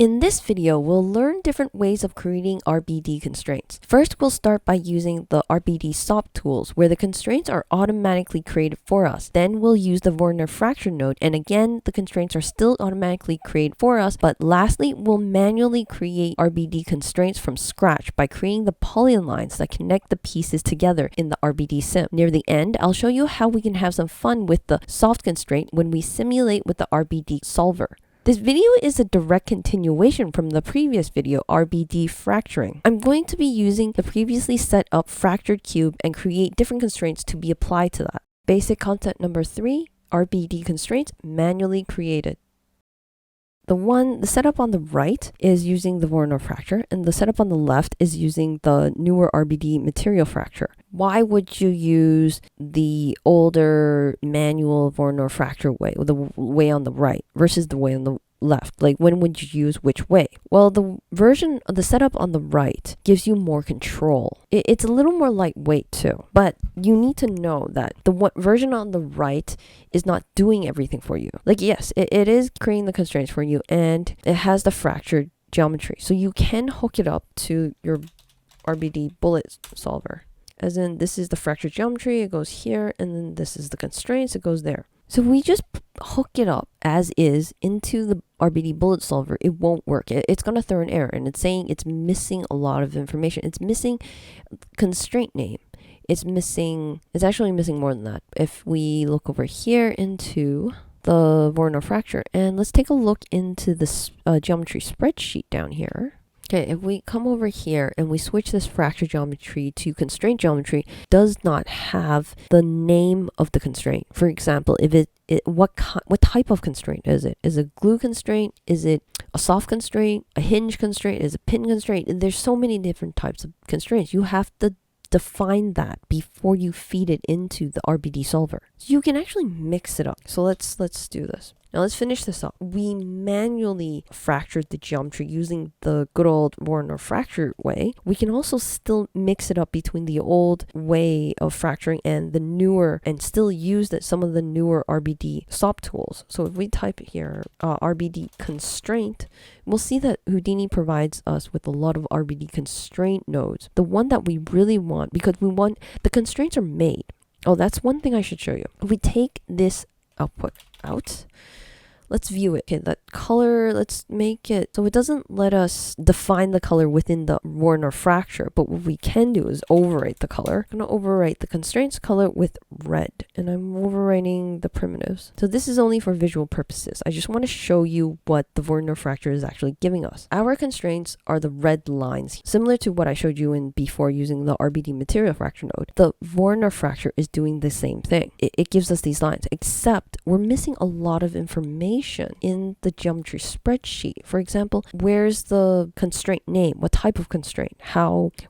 In this video, we'll learn different ways of creating RBD constraints. First, we'll start by using the RBD SOP tools, where the constraints are automatically created for us. Then we'll use the RBD Fractured node, and again, the constraints are still automatically created for us. But lastly, we'll manually create RBD constraints from scratch by creating the polygon lines that connect the pieces together in the RBD sim. Near the end, I'll show you how we can have some fun with the soft constraint when we simulate with the RBD solver. This video is a direct continuation from the previous video, RBD Fracturing. I'm going to be using the previously set up fractured cube and create different constraints to be applied to that. Basic concept number 3, RBD constraints manually created. The setup on the right is using the RBD Fracture, and the setup on the left is using the newer RBD material fracture. Why would you use the older manual RBD Fracture way, the way on the right, versus the way on the left? Like, when would you use which way? Well, the setup on the right gives you more control. It's a little more lightweight too, but you need to know that the version on the right is not doing everything for you. Like, yes, it is creating the constraints for you, and it has the fractured geometry, so you can hook it up to your RBD bullet solver. As in, this is the fractured geometry, it goes here, and then this is the constraints, it goes there. So we just hook it up as is into the RBD bullet solver, it won't work. It's going to throw an error, and it's saying it's missing a lot of information. It's missing constraint name. It's actually missing more than that. If we look over here into the RBD Fracture, and let's take a look into this geometry spreadsheet down here. Okay, if we come over here and we switch this fracture geometry to constraint geometry, does not have the name of the constraint. For example, if what type of constraint is it? Is it a glue constraint? Is it a soft constraint? A hinge constraint? Is it a pin constraint? And there's so many different types of constraints. You have to define that before you feed it into the RBD solver. So you can actually mix it up. So let's do this. Now let's finish this up. We manually fractured the geometry using the good old RBD Fracture way. We can also still mix it up between the old way of fracturing and the newer, and still use some of the newer RBD SOP tools. So if we type here RBD Constraint, we'll see that Houdini provides us with a lot of RBD constraint nodes. The one that we really want, because the constraints are made. Oh, that's one thing I should show you. If we take this output out, let's view it. Okay, that color, let's make it so it doesn't let us define the color within the RBD Fracture, but what we can do is overwrite the color. I'm going to overwrite the constraints color with red, and I'm overwriting the primitives. So this is only for visual purposes. I just want to show you what the RBD Fracture is actually giving us. Our constraints are the red lines, similar to what I showed you in before using the RBD material fracture node. The RBD Fracture is doing the same thing. It gives us these lines, except we're missing a lot of information in the geometry spreadsheet. For example, where's the constraint name? What type of constraint?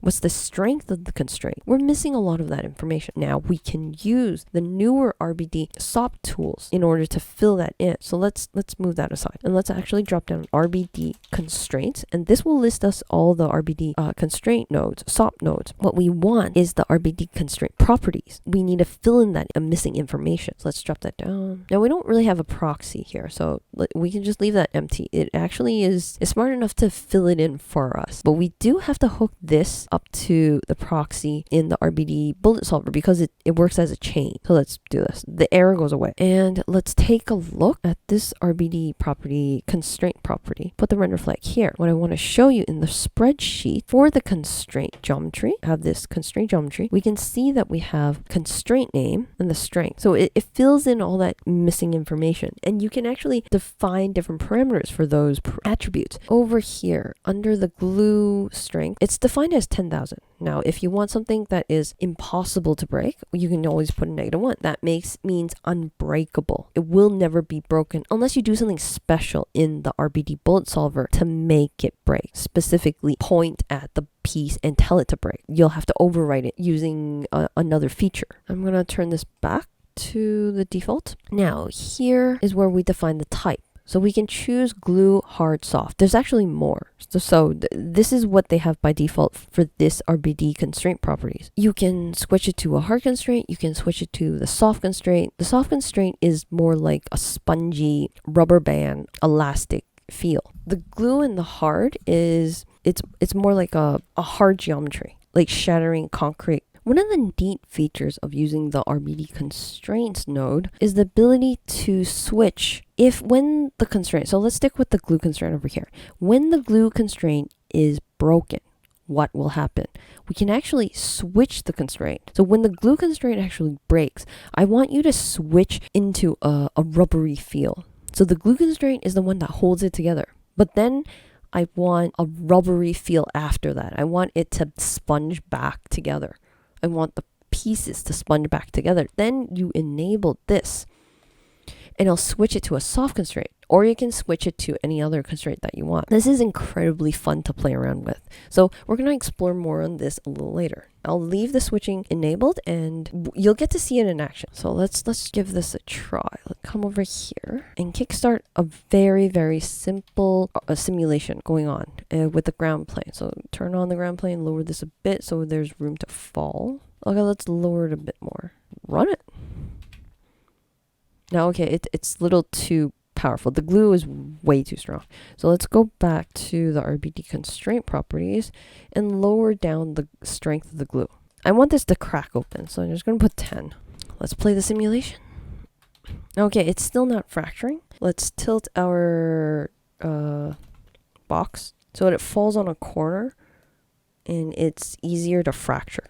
What's the strength of the constraint? We're missing a lot of that information. Now we can use the newer RBD SOP tools in order to fill that in. So let's move that aside, and let's actually drop down RBD constraints, and this will list us all the RBD constraint nodes, SOP nodes. What we want is the RBD constraint properties. We need to fill in that missing information. So let's drop that down. Now we don't really have a proxy here, so we can just leave that empty. It actually is smart enough to fill it in for us, but we do have to hook this up to the proxy in the RBD bullet solver because it works as a chain. So let's do this. The error goes away, and let's take a look at this RBD property, constraint property. Put the render flag here. What I want to show you in the spreadsheet for the constraint geometry, have this constraint geometry, we can see that we have constraint name and the strength. So it fills in all that missing information, and you can actually define different parameters for those attributes. Over here under the glue strength, it's defined as 10,000. Now if you want something that is impossible to break, you can always put a -1. That means unbreakable. It will never be broken unless you do something special in the RBD bullet solver to make it break. Specifically point at the piece and tell it to break. You'll have to overwrite it using another feature. I'm going to turn this back to the default. Now here is where we define the type. So we can choose glue, hard, soft. There's actually more. So this is what they have by default for this RBD constraint properties. You can switch it to a hard constraint. You can switch it to the soft constraint. The soft constraint is more like a spongy rubber band elastic feel. The glue and the hard is, it's more like a hard geometry, like shattering concrete. One of the neat features of using the RBD constraints node is the ability to switch when the constraint, so let's stick with the glue constraint over here. When the glue constraint is broken, what will happen? We can actually switch the constraint. So when the glue constraint actually breaks, I want you to switch into a rubbery feel. So the glue constraint is the one that holds it together. But then I want a rubbery feel after that. I want it to sponge back together. I want the pieces to sponge back together. Then you enable this, and I'll switch it to a soft constraint, or you can switch it to any other constraint that you want. This is incredibly fun to play around with. So we're going to explore more on this a little later. I'll leave the switching enabled and you'll get to see it in action. So let's give this a try. Let's come over here and kickstart a very, very simple simulation going on with the ground plane. So turn on the ground plane, lower this a bit so there's room to fall. Okay, let's lower it a bit more. Run it. Now, okay, it's a little too powerful. The glue is way too strong. So let's go back to the RBD constraint properties and lower down the strength of the glue. I want this to crack open, so I'm just going to put 10. Let's play the simulation. Okay, it's still not fracturing. Let's tilt our box so that it falls on a corner and it's easier to fracture.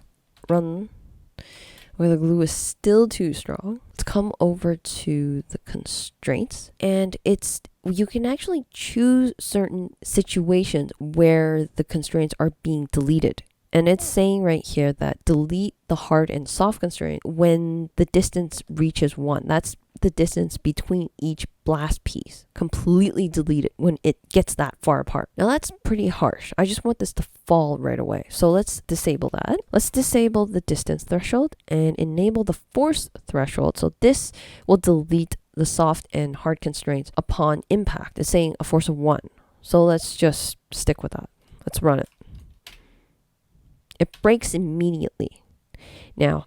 Run. Where the glue is still too strong. Let's come over to the constraints, and you can actually choose certain situations where the constraints are being deleted. And it's saying right here that delete the hard and soft constraint when the distance reaches 1. That's the distance between each blast piece. Completely delete it when it gets that far apart. Now that's pretty harsh. I just want this to fall right away. So let's disable that. Let's disable the distance threshold and enable the force threshold. So this will delete the soft and hard constraints upon impact. It's saying a force of 1. So let's just stick with that. Let's run it. It breaks immediately. Now,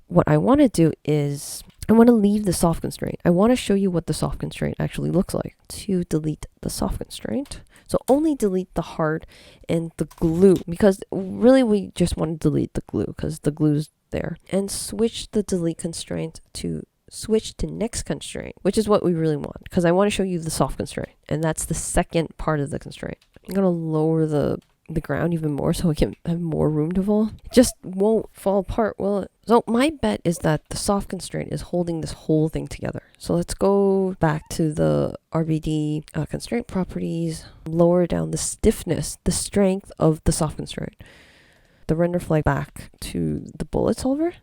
what I want to do is I want to leave the soft constraint. I want to show you what the soft constraint actually looks like. To delete the soft constraint. So only delete the hard and the glue, because really we just want to delete the glue because the glue's there. And switch the delete constraint to switch to next constraint, which is what we really want, because I want to show you the soft constraint, and that's the second part of the constraint. I'm going to lower the ground even more so it can have more room to fall. It just won't fall apart, will it? So my bet is that the soft constraint is holding this whole thing together. So let's go back to the RBD constraint properties, lower down the stiffness, the strength of the soft constraint. The render flag back to the bullet solver.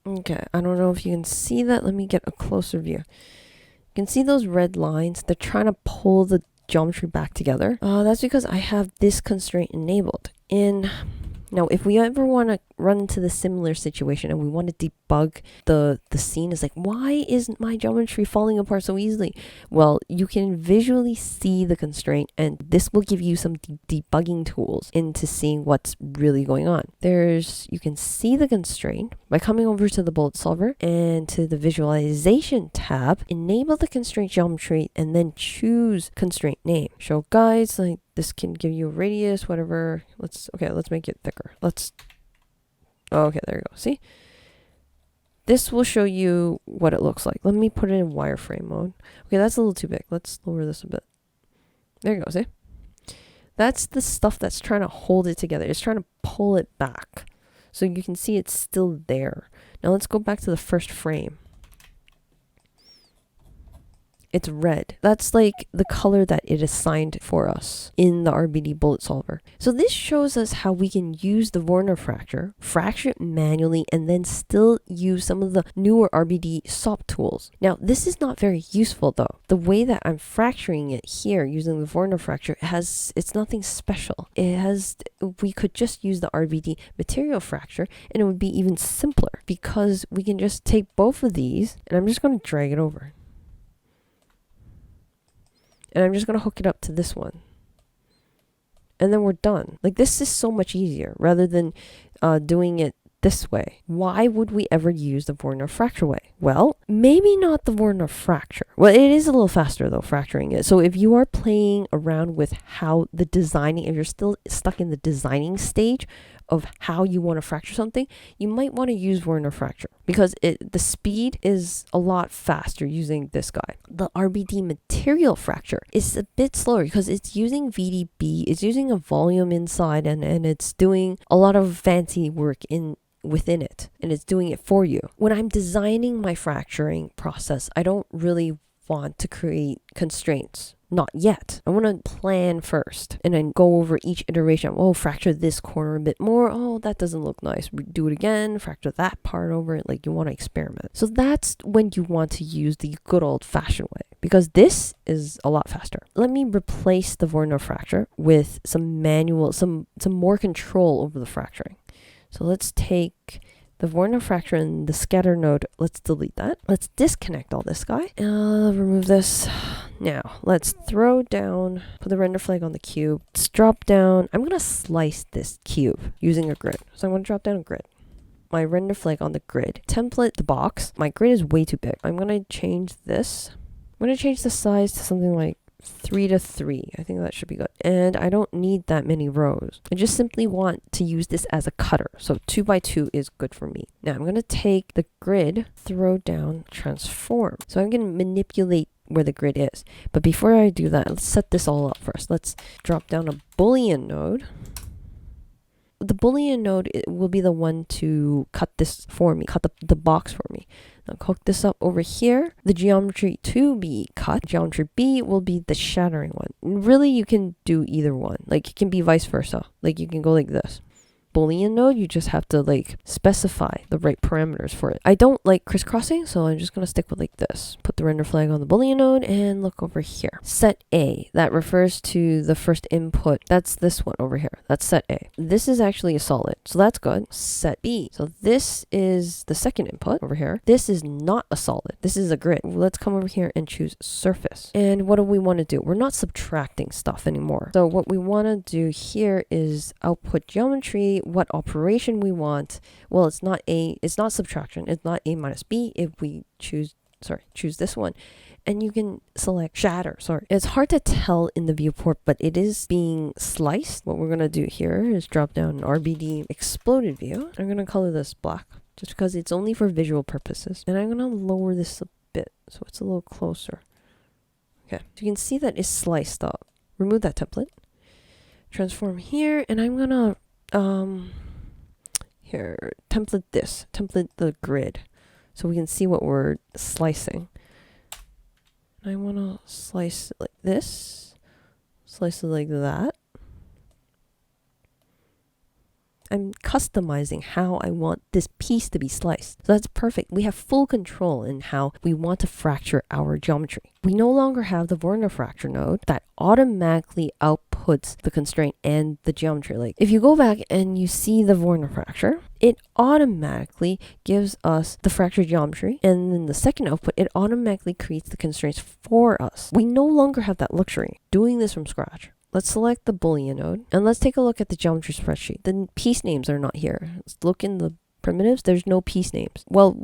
Okay, I don't know if you can see that. Let me get a closer view. You can see those red lines. They're trying to pull the geometry back together. That's because I have this constraint enabled. And now if we ever want to run into the similar situation and we want to debug the scene, is like, why isn't my geometry falling apart so easily? Well, you can visually see the constraint, and this will give you some debugging tools into seeing what's really going on. You can see the constraint by coming over to the bullet solver and to the visualization tab, enable the constraint geometry, and then choose constraint name. Show guides, like this can give you a radius, whatever. Let's make it thicker. Okay, there you go. See? This will show you what it looks like. Let me put it in wireframe mode. Okay, that's a little too big. Let's lower this a bit. There you go. See? That's the stuff that's trying to hold it together. It's trying to pull it back. So you can see it's still there. Now let's go back to the first frame. It's red. That's like the color that it assigned for us in the RBD bullet solver. So this shows us how we can use the Warner fracture it manually, and then still use some of the newer RBD SOP tools. Now, this is not very useful though. The way that I'm fracturing it here using the Warner fracture it's nothing special. We could just use the RBD material fracture and it would be even simpler, because we can just take both of these and I'm just going to drag it over. And I'm just going to hook it up to this one. And then we're done. Like, this is so much easier rather than doing it this way. Why would we ever use the Warner fracture way? Well, Maybe not the Warner Fracture. Well, it is a little faster though, fracturing it. So if you are playing around with how the designing, if you're still stuck in the designing stage of how you want to fracture something, you might want to use Warner Fracture because the speed is a lot faster using this guy. The RBD Material Fracture is a bit slower because it's using VDB, it's using a volume inside, and it's doing a lot of fancy work within it, and it's doing it for you. When I'm designing my fracturing process, I don't really want to create constraints. Not yet. I want to plan first and then go over each iteration. Oh, fracture this corner a bit more. Oh, that doesn't look nice. Do it again. Fracture that part over it. Like, you want to experiment. So that's when you want to use the good old fashioned way, because this is a lot faster. Let me replace the Warner Fracture with some manual, some more control over the fracturing. So let's take the Warner Fracture and the scatter node. Let's delete that. Let's disconnect all this guy. Remove this. Now, let's throw down, put the render flag on the cube. Let's drop down. I'm going to slice this cube using a grid. So I'm going to drop down a grid. My render flag on the grid. Template the box. My grid is way too big. I'm going to change this. I'm going to change the size to something like 3 to 3. I think that should be good. And I don't need that many rows. I just simply want to use this as a cutter. So 2 by 2 is good for me. Now I'm going to take the grid, throw down, transform. So I'm going to manipulate where the grid is. But before I do that, let's set this all up first. Let's drop down a Boolean node. The Boolean node will be the one to cut this for me, cut the box for me. Now hook this up over here. The geometry to be cut, geometry B will be the shattering one. Really, you can do either one. Like, it can be vice versa. Like, you can go like this. Boolean node, you just have to like specify the right parameters for it. I don't like crisscrossing, so I'm just going to stick with like this. Put the render flag on the Boolean node and look over here. Set A, that refers to the first input. That's this one over here. That's set A. This is actually a solid, so that's good. Set B, so this is the second input over here. This is not a solid. This is a grid. Let's come over here and choose surface. And what do we want to do? We're not subtracting stuff anymore. So what we want to do here is output geometry, what operation we want. Well, it's not subtraction. It's not A minus B if we choose this one. And you can select shatter. It's hard to tell in the viewport, but it is being sliced. What we're going to do here is drop down an RBD exploded view. I'm going to color this black just because it's only for visual purposes. And I'm going to lower this a bit so it's a little closer. Okay, so you can see that it's sliced up. Remove that template. Transform here, and I'm going to here, template the grid so we can see what we're slicing. I want to slice it like this, slice it like that. I'm customizing how I want this piece to be sliced. So that's perfect. We have full control in how we want to fracture our geometry. We no longer have the Warner Fracture node that automatically outputs the constraint and the geometry. Like, if you go back and you see the Warner Fracture, it automatically gives us the fracture geometry, and then the second output, it automatically creates the constraints for us. We no longer have that luxury doing this from scratch. Let's select the Boolean node and let's take a look at the geometry spreadsheet. The piece names are not here. Let's look in the primitives. There's no piece names. Well,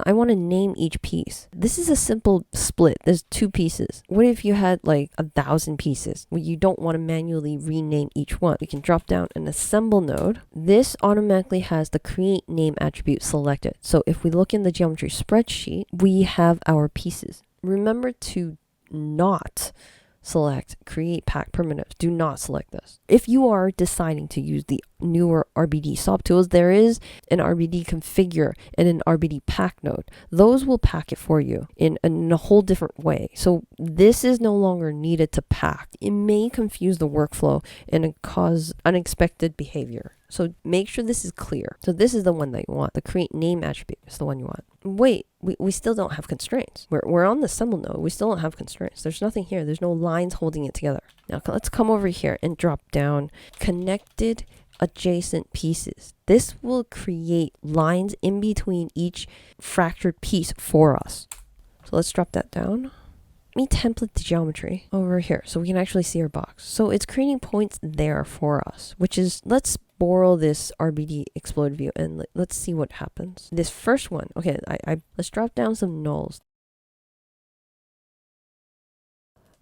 I want to name each piece. This is a simple split. There's 2 pieces. What if you had like 1,000 pieces? Well, you don't want to manually rename each one. We can drop down an assemble node. This automatically has the create name attribute selected. So if we look in the geometry spreadsheet, we have our pieces. Remember to not select create pack primitives. Do not select this. If you are deciding to use the newer RBD SOP tools, there is an RBD configure and an RBD pack node. Those will pack it for you in a whole different way. So this is no longer needed to pack. It may confuse the workflow and cause unexpected behavior. So make sure this is clear. So this is the one that you want. The create name attribute is the one you want. Wait, we still don't have constraints. We're on the assemble node. We still don't have constraints. There's nothing here. There's no lines holding it together. Now let's come over here and drop down connected adjacent pieces. This will create lines in between each fractured piece for us. So let's drop that down. Let me template the geometry over here so we can actually see our box. So it's creating points there for us, which is, let's borrow this RBD explode view and let's see what happens. This first one, okay, let's drop down some nulls.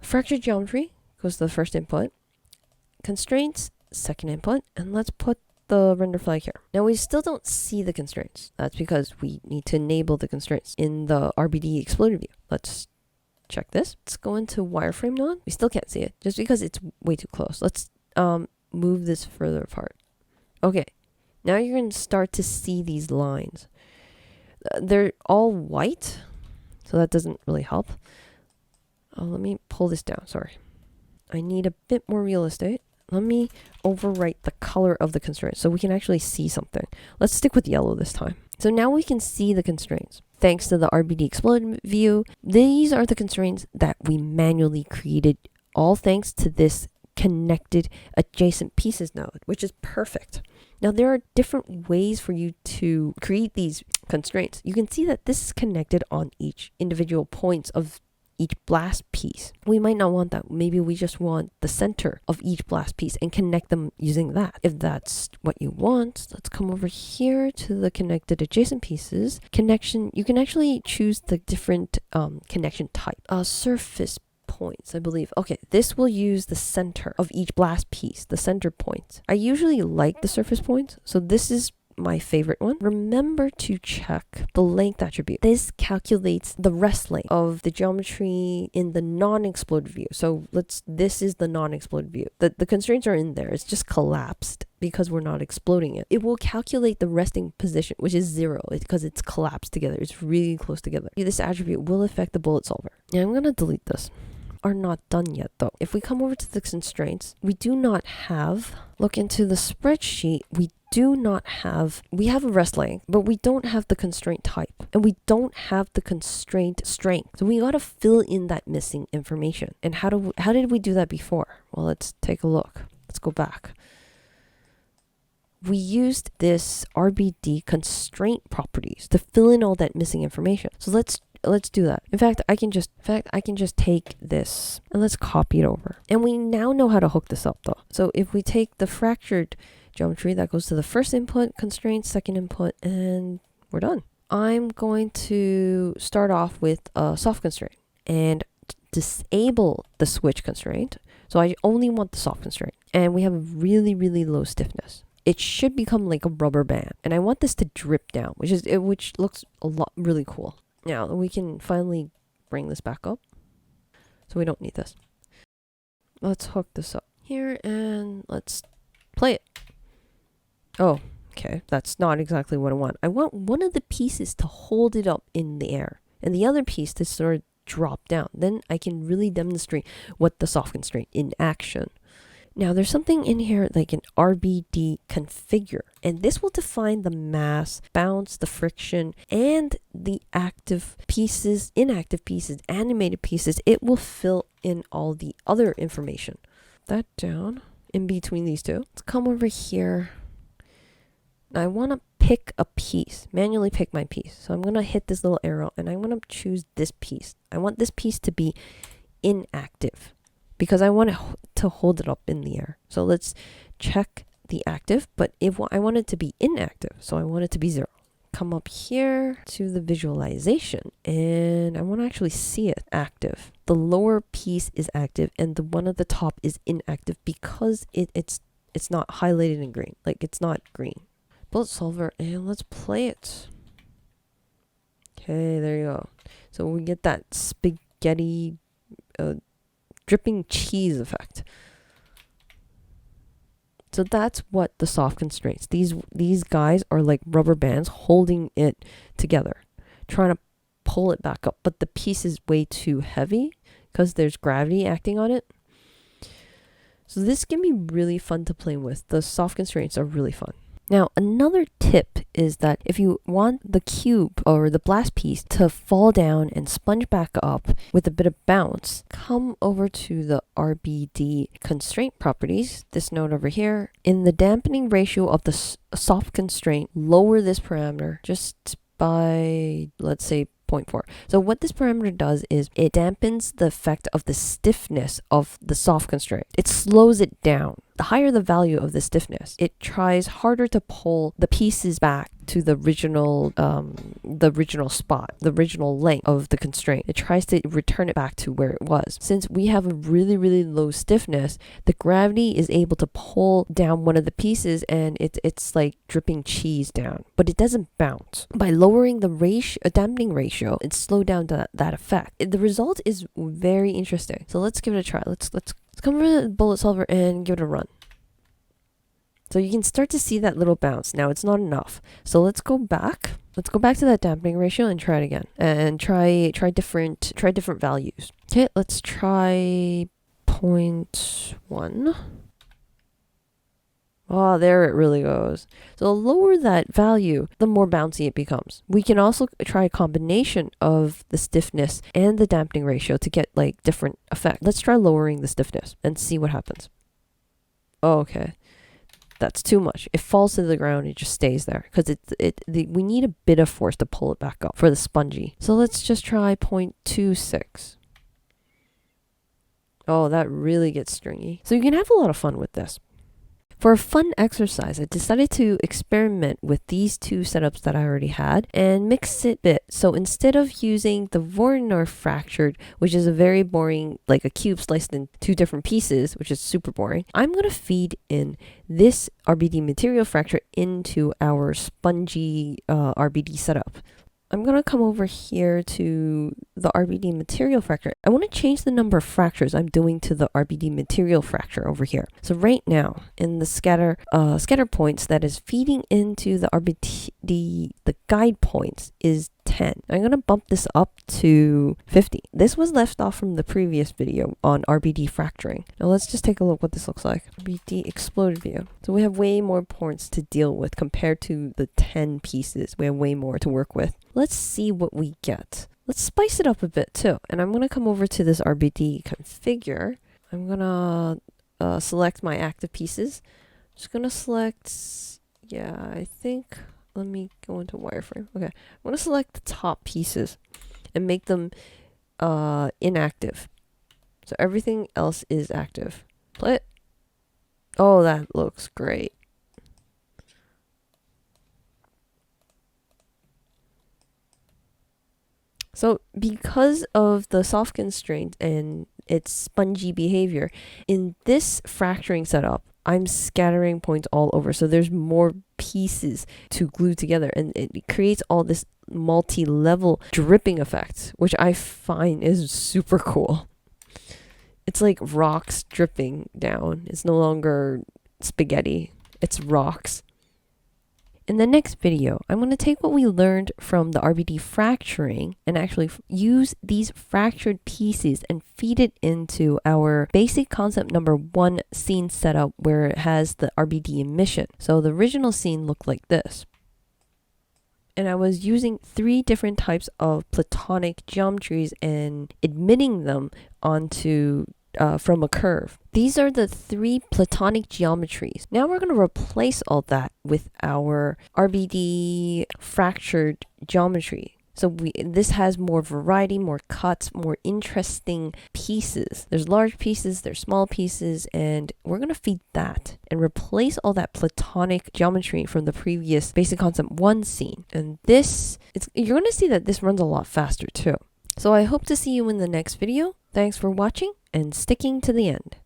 Fractured geometry goes to the first input. Constraints, second input, and let's put the render flag here. Now we still don't see the constraints. That's because we need to enable the constraints in the RBD exploded view. Let's check this. Let's go into wireframe node. We still can't see it just because it's way too close. Let's move this further apart. Okay, now you're going to start to see these lines. They're all white, so that doesn't really help. Let me pull this down. Sorry. I need a bit more real estate. Let me overwrite the color of the constraint so we can actually see something. Let's stick with yellow this time. So now we can see the constraints. Thanks to the RBD explode view, these are the constraints that we manually created, all thanks to this connected adjacent pieces node, which is perfect. Now there are different ways for you to create these constraints. You can see that this is connected on each individual points of each blast piece. We might not want that. Maybe we just want the center of each blast piece and connect them using that. If that's what you want, let's come over here to the connected adjacent pieces. Connection, you can actually choose the different connection type. Surface points, I believe. Okay, this will use the center of each blast piece, the center points. I usually like the surface points, so this is my favorite one. Remember to check the length attribute. This calculates the rest length of the geometry in the non-exploded view. So this is the non-exploded view. The constraints are in there. It's just collapsed because we're not exploding it. It will calculate the resting position, which is 0 because it's collapsed together. It's really close together. This attribute will affect the bullet solver. Now I'm going to delete this. Are not done yet though. If we come over to the constraints, we do not have, look into the spreadsheet, we have a rest length, but we don't have the constraint type and we don't have the constraint strength. So we got to fill in that missing information. And how did we do that before? Well, let's take a look. Let's go back. We used this RBD constraint properties to fill in all that missing information. So let's do that. In fact, I can just take this and let's copy it over. And we now know how to hook this up though. So if we take the fractured geometry, that goes to the first input, constraint, second input, and we're done. I'm going to start off with a soft constraint and disable the switch constraint. So I only want the soft constraint. And we have a really, really low stiffness. It should become like a rubber band. And I want this to drip down, which looks really cool. Now we can finally bring this back up. So we don't need this. Let's hook this up here and let's play it. Oh, okay. That's not exactly what I want. I want one of the pieces to hold it up in the air and the other piece to sort of drop down. Then I can really demonstrate what the soft constraint in action. Now there's something in here like an RBD configure, and this will define the mass, bounce, the friction, and the active pieces, inactive pieces, animated pieces. It will fill in all the other information. That down in between these two. Let's come over here. Now I want to pick a piece, manually pick my piece. So I'm going to hit this little arrow and I'm going to choose this piece. I want this piece to be inactive, because I want to hold it up in the air. So let's check the active, but if I want it to be inactive, so I want it to be 0. Come up here to the visualization and I want to actually see it active. The lower piece is active and the one at the top is inactive because it's not highlighted in green. Like it's not green. Bullet solver, and let's play it. Okay, there you go. So we get that spaghetti dripping cheese effect. So that's what the soft constraints. These guys are like rubber bands holding it together, trying to pull it back up, but the piece is way too heavy because there's gravity acting on it. So this can be really fun to play with. The soft constraints are really fun. Now, another tip is that if you want the cube or the blast piece to fall down and sponge back up with a bit of bounce, come over to the RBD constraint properties, this node over here. In the dampening ratio of the soft constraint, lower this parameter just by, let's say, 0.4. So what this parameter does is it dampens the effect of the stiffness of the soft constraint. It slows it down. The higher the value of the stiffness, it tries harder to pull the pieces back to the original spot, the original length of the constraint. It tries to return it back to where it was. Since we have a really, really low stiffness, the gravity is able to pull down one of the pieces, and it's like dripping cheese down, but it doesn't bounce. By lowering the dampening ratio, it slowed down that effect. The result is very interesting. So let's give it a try. Let's come over to the bullet solver and give it a run. So you can start to see that little bounce. Now it's not enough. So let's go back. Let's go back to that dampening ratio and try it again. And try different values. Okay, let's try 0.1. Oh, there it really goes. So the lower that value, the more bouncy it becomes. We can also try a combination of the stiffness and the dampening ratio to get like different effects. Let's try lowering the stiffness and see what happens. Oh, okay. That's too much. It falls to the ground. It just stays there because we need a bit of force to pull it back up for the spongy. So let's just try 0.26. Oh, that really gets stringy. So you can have a lot of fun with this. For a fun exercise, I decided to experiment with these two setups that I already had and mix it a bit. So instead of using the RBD Fractured, which is a very boring, like a cube sliced in two different pieces, which is super boring, I'm going to feed in this RBD material fracture into our spongy RBD setup. I'm going to come over here to the RBD material fracture. I want to change the number of fractures I'm doing to the RBD material fracture over here. So right now in the scatter points that is feeding into the RBD, the guide points is 10. I'm going to bump this up to 50. This was left off from the previous video on RBD fracturing. Now let's just take a look what this looks like. RBD exploded view. So we have way more points to deal with compared to the 10 pieces. We have way more to work with. Let's see what we get. Let's spice it up a bit too. And I'm going to come over to this RBD configure. I'm going to select my active pieces. I'm just going to select, yeah, I think, let me go into wireframe. Okay, I'm going to select the top pieces and make them inactive. So everything else is active. Play it. Oh, that looks great. So because of the soft constraint and its spongy behavior, in this fracturing setup, I'm scattering points all over. So there's more pieces to glue together, and it creates all this multi-level dripping effect, which I find is super cool. It's like rocks dripping down. It's no longer spaghetti. It's rocks. In the next video, I'm going to take what we learned from the RBD fracturing and actually use these fractured pieces and feed it into our basic concept number 1 scene setup where it has the RBD emission. So the original scene looked like this. And I was using 3 different types of platonic geometries and admitting them onto from a curve. These are the 3 platonic geometries. Now we're going to replace all that with our RBD fractured geometry. So this has more variety, more cuts, more interesting pieces. There's large pieces, there's small pieces, and we're going to feed that and replace all that platonic geometry from the previous basic concept 1 scene. And you're going to see that this runs a lot faster too. So I hope to see you in the next video. Thanks for watching and sticking to the end.